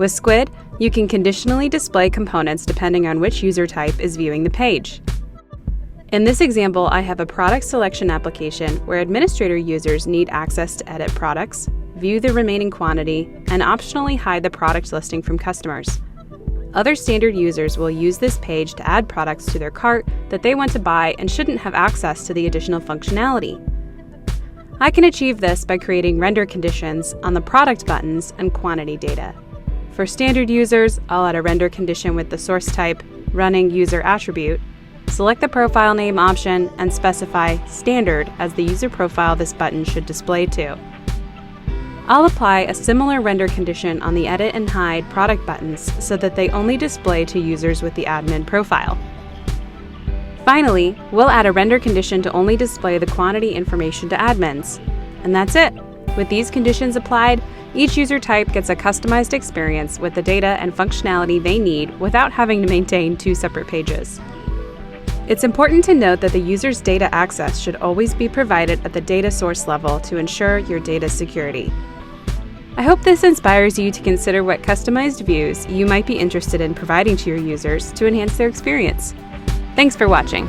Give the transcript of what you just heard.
With Skuid, you can conditionally display components depending on which user type is viewing the page. In this example, I have a product selection application where administrator users need access to edit products, view the remaining quantity, and optionally hide the product listing from customers. Other standard users will use this page to add products to their cart that they want to buy and shouldn't have access to the additional functionality. I can achieve this by creating render conditions on the product buttons and quantity data. For standard users, I'll add a render condition with the source type, running user attribute, select the profile name option, and specify standard as the user profile this button should display to. I'll apply a similar render condition on the edit and hide product buttons so that they only display to users with the admin profile. Finally, we'll add a render condition to only display the quantity information to admins. And that's it. With these conditions applied, each user type gets a customized experience with the data and functionality they need without having to maintain two separate pages. It's important to note that the user's data access should always be provided at the data source level to ensure your data security. I hope this inspires you to consider what customized views you might be interested in providing to your users to enhance their experience. Thanks for watching.